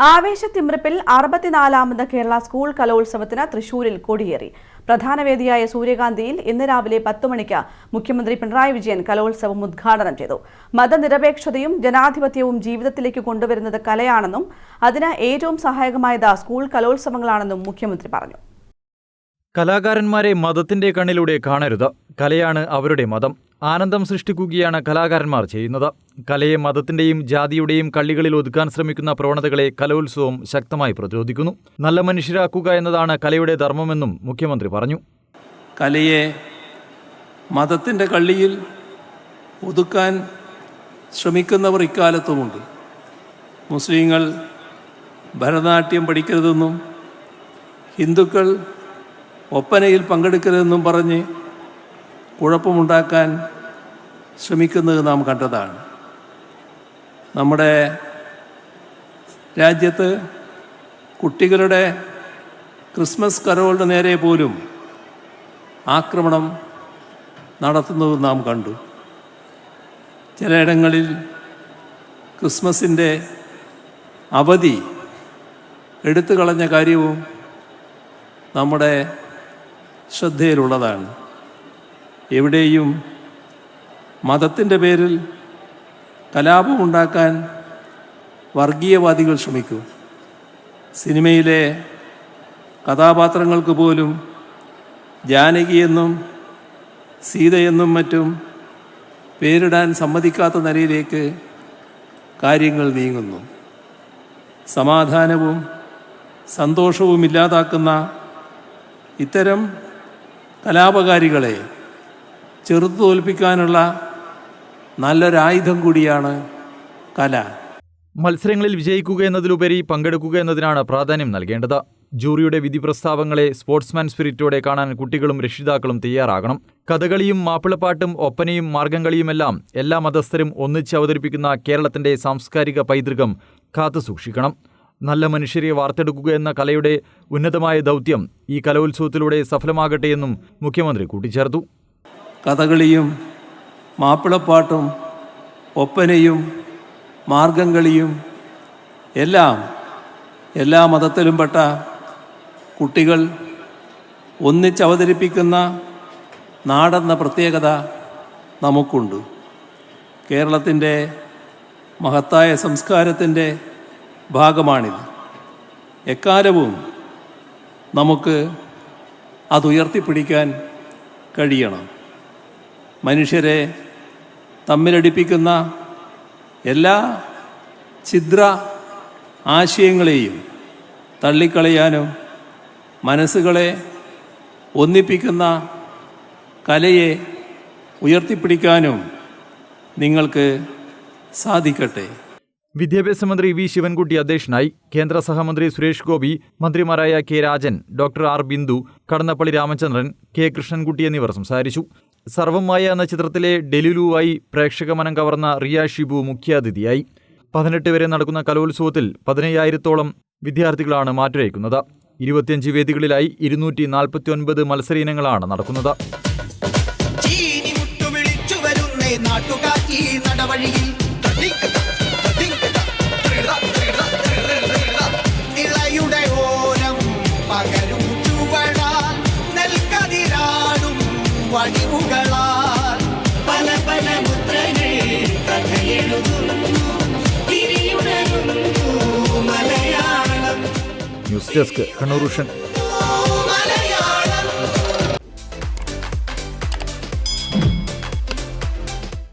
ആവേശത്തിമിർപ്പിൽ 64ാമത് Kerala school കലോത്സവത്തിന് തൃശൂരിൽ കൊടിയേറി. പ്രധാന വേദിയായ സൂര്യകാന്തിയിൽ ഇന്ന് രാവിലെ 10 മണിക്ക് മുഖ്യമന്ത്രി പിണറായി വിജയൻ കലോത്സവം ഉദ്ഘാടനം ചെയ്തു. മതനിരപേക്ഷതയും ജനാധിപത്യവും ജീവിതത്തിലേക്ക് കൊണ്ടുവരുന്നത് കലയാണെന്നും അതിന് ഏറ്റവും സഹായകമായത് സ്കൂൾ കലോത്സവങ്ങളാണെന്നും മുഖ്യമന്ത്രി പറഞ്ഞു. കലാകാരന്മാരെ മതത്തിന്റെ കണ്ണിലൂടെ കാണരുത്. കലയാണ് അവരുടെ മതം. ആനന്ദം സൃഷ്ടിക്കുകയാണ് കലാകാരന്മാർ ചെയ്യുന്നത്. കലയെ മതത്തിന്റെയും ജാതിയുടെയും കള്ളികളിൽ ഒതുക്കാൻ ശ്രമിക്കുന്ന പ്രവണതകളെ കലോത്സവം ശക്തമായി പ്രതിരോധിക്കുന്നു. നല്ല മനുഷ്യരാക്കുക എന്നതാണ് കലയുടെ ധർമ്മമെന്നും മുഖ്യമന്ത്രി പറഞ്ഞു. കലയെ മതത്തിന്റെ കള്ളിയിൽ ഒതുക്കാൻ ശ്രമിക്കുന്നവർ ഇക്കാലത്തുമുണ്ട്. മുസ്ലിങ്ങൾ ഭരതനാട്യം പഠിക്കരുതെന്നും ഹിന്ദുക്കൾ ഒപ്പനയിൽ പങ്കെടുക്കരുതെന്നും പറഞ്ഞ് കുഴപ്പമുണ്ടാക്കാൻ ശ്രമിക്കുന്നത് നാം കണ്ടതാണ്. നമ്മുടെ രാജ്യത്ത് കുട്ടികളുടെ ക്രിസ്മസ് കരോളിന് നേരെ പോലും ആക്രമണം നടത്തുന്നത് നാം കണ്ടു. ചിലയിടങ്ങളിൽ ക്രിസ്മസിൻ്റെ അവധി എടുത്തു കളഞ്ഞ കാര്യവും നമ്മുടെ ശ്രദ്ധയിലുള്ളതാണ്. എവിടെയും മതത്തിൻ്റെ പേരിൽ കലാപമുണ്ടാക്കാൻ വർഗീയവാദികൾ ശ്രമിക്കും. സിനിമയിലെ കഥാപാത്രങ്ങൾക്ക് പോലും ജാനകിയെന്നും സീതയെന്നും മറ്റും പേരിടാൻ സമ്മതിക്കാത്ത നിലയിലേക്ക് കാര്യങ്ങൾ നീങ്ങുന്നു. സമാധാനവും സന്തോഷവും ഇല്ലാതാക്കുന്ന ഇത്തരം കലാപകാരികളെ ചെറുത്തു തോൽപ്പിക്കാനുള്ള നല്ലൊരായുധം കൂടിയാണ് കല. മത്സരങ്ങളിൽ വിജയിക്കുക എന്നതിലുപരി പങ്കെടുക്കുക എന്നതിനാണ് പ്രാധാന്യം നൽകേണ്ടത്. ജൂറിയുടെ വിധി പ്രസ്താവങ്ങളെ സ്പോർട്സ്മാൻ സ്പിരിറ്റോടെ കാണാൻ കുട്ടികളും രക്ഷിതാക്കളും തയ്യാറാകണം. കഥകളിയും മാപ്പിളപ്പാട്ടും ഒപ്പനയും മാർഗംകളിയുമെല്ലാം എല്ലാ മതസ്ഥരും ഒന്നിച്ച് അവതരിപ്പിക്കുന്ന കേരളത്തിന്റെ സാംസ്കാരിക പൈതൃകം കാത്തുസൂക്ഷിക്കണം. നല്ല മനുഷ്യരെ വാർത്തെടുക്കുക എന്ന കലയുടെ ഉന്നതമായ ദൗത്യം ഈ കലോത്സവത്തിലൂടെ സഫലമാകട്ടെയെന്നും മുഖ്യമന്ത്രി കൂട്ടിച്ചേർത്തു. കഥകളിയും മാപ്പിളപ്പാട്ടും ഒപ്പനയും മാർഗംകളിയും എല്ലാം എല്ലാ മതത്തിലും പെട്ട കുട്ടികൾ ഒന്നിച്ചവതരിപ്പിക്കുന്ന നാടെന്ന പ്രത്യേകത നമുക്കുണ്ട്. കേരളത്തിൻ്റെ മഹത്തായ സംസ്കാരത്തിൻ്റെ ഭാഗമാണിത്. എക്കാലവും നമുക്ക് അതുയർത്തിപ്പിടിക്കാൻ കഴിയണം. മനുഷ്യരെ തമ്മിലടിപ്പിക്കുന്ന എല്ലാ ഛിദ്ര ആശയങ്ങളെയും തള്ളിക്കളയാനും മനസ്സുകളെ ഒന്നിപ്പിക്കുന്ന കലയെ ഉയർത്തിപ്പിടിക്കാനും നിങ്ങൾക്ക് സാധിക്കട്ടെ. വിദ്യാഭ്യാസ മന്ത്രി വി ശിവൻകുട്ടി അധ്യക്ഷനായി. കേന്ദ്ര സഹമന്ത്രി സുരേഷ് ഗോപി, മന്ത്രിമാരായ K Rajan, doctor R Bindu, Kadannappally Ramachandran, K Krishnankutty എന്നിവർ സംസാരിച്ചു. സർവമായ എന്ന ചിത്രത്തിലെ ഡെലുലുവായി പ്രേക്ഷക മനം കവർന്ന റിയ ഷിബു മുഖ്യാതിഥിയായി. 18 വരെ നടക്കുന്ന കലോത്സവത്തിൽ 15,000-ഓളം വിദ്യാർത്ഥികളാണ് മാറ്റുരയ്ക്കുന്നത്. 25 വേദികളിലായി 249 മത്സര ഇനങ്ങളാണ് നടക്കുന്നത്. News desk Kannur vision.